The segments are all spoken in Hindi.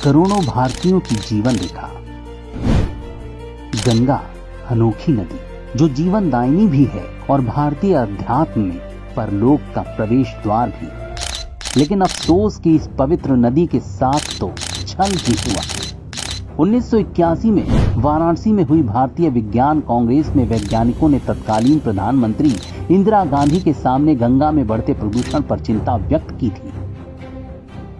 करोड़ों भारतीयों की जीवन रेखा। गंगा अनोखी नदी जो जीवन दायिनी भी है और भारतीय अध्यात्म में परलोक का प्रवेश द्वार भी। लेकिन अफसोस कि इस पवित्र नदी के साथ तो छल ही हुआ। 1981 में वाराणसी में हुई भारतीय विज्ञान कांग्रेस में वैज्ञानिकों ने तत्कालीन प्रधानमंत्री इंदिरा गांधी के सामने गंगा में बढ़ते प्रदूषण पर चिंता व्यक्त की थी।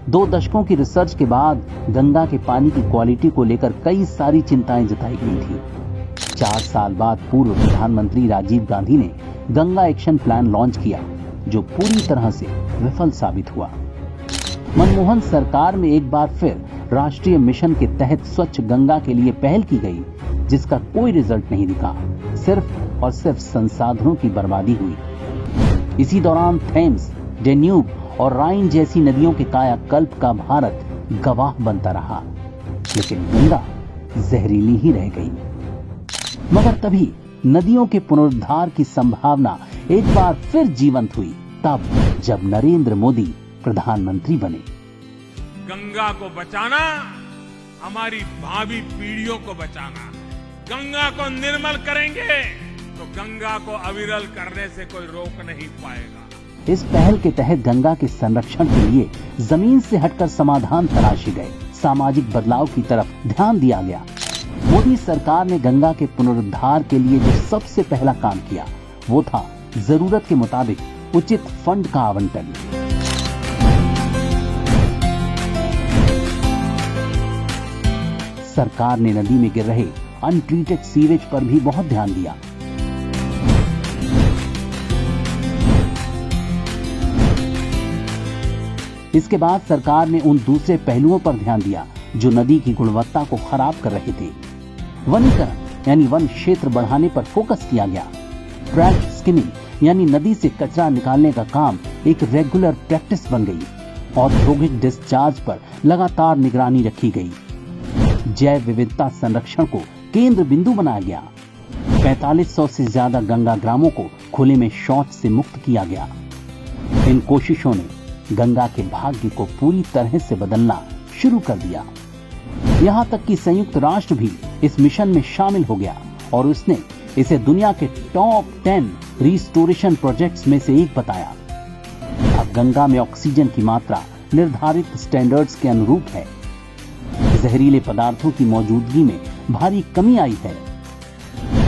2 दशकों की रिसर्च के बाद गंगा के पानी की क्वालिटी को लेकर कई सारी चिंताएं जताई गई थी। 4 साल बाद पूर्व प्रधानमंत्री राजीव गांधी ने गंगा एक्शन प्लान लॉन्च किया, जो पूरी तरह से विफल साबित हुआ। मनमोहन सरकार में एक बार फिर राष्ट्रीय मिशन के तहत स्वच्छ गंगा के लिए पहल की गई, जिसका कोई रिजल्ट नहीं दिखा। सिर्फ और सिर्फ संसाधनों की बर्बादी हुई। इसी दौरान थेम्स, डेन्यूब और राइन जैसी नदियों के कायाकल्प का भारत गवाह बनता रहा, लेकिन गंगा जहरीली ही रह गई। मगर तभी नदियों के पुनरुद्धार की संभावना एक बार फिर जीवंत हुई, तब जब नरेंद्र मोदी प्रधानमंत्री बने। गंगा को बचाना हमारी भावी पीढ़ियों को बचाना। गंगा को निर्मल करेंगे तो गंगा को अविरल करने से कोई रोक नहीं पाएगा। इस पहल के तहत गंगा के संरक्षण के लिए जमीन से हटकर समाधान तलाशे गए। सामाजिक बदलाव की तरफ ध्यान दिया गया। मोदी सरकार ने गंगा के पुनरुद्धार के लिए जो सबसे पहला काम किया, वो था जरूरत के मुताबिक उचित फंड का आवंटन। सरकार ने नदी में गिर रहे अनट्रीटेड सीवेज पर भी बहुत ध्यान दिया। इसके बाद सरकार ने उन दूसरे पहलुओं पर ध्यान दिया जो नदी की गुणवत्ता को खराब कर रहे थे। वनीकरण यानी वन क्षेत्र बढ़ाने पर फोकस किया गया। ट्रैश स्किमिंग यानी नदी से कचरा निकालने का काम एक रेगुलर प्रैक्टिस बन गई। औद्योगिक डिस्चार्ज पर लगातार निगरानी रखी गई। जैव विविधता संरक्षण को केंद्र बिंदु बनाया गया। 4500 से ज्यादा गंगा ग्रामों को खुले में शौच से मुक्त किया गया। इन कोशिशों ने गंगा के भाग्य को पूरी तरह से बदलना शुरू कर दिया। यहां तक कि संयुक्त राष्ट्र भी इस मिशन में शामिल हो गया और उसने इसे दुनिया के टॉप 10 रिस्टोरेशन प्रोजेक्ट्स में से एक बताया। अब गंगा में ऑक्सीजन की मात्रा निर्धारित स्टैंडर्ड्स के अनुरूप है। जहरीले पदार्थों की मौजूदगी में भारी कमी आई है।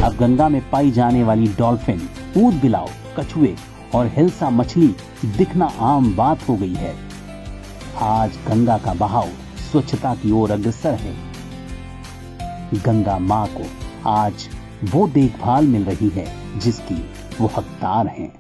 अब गंगा में पाई जाने वाली डॉल्फिन, ऊद बिलाव, कछुए और हिल्सा मछली दिखना आम बात हो गई है। आज गंगा का बहाव स्वच्छता की ओर अग्रसर है। गंगा मां को आज वो देखभाल मिल रही है जिसकी वो हकदार हैं।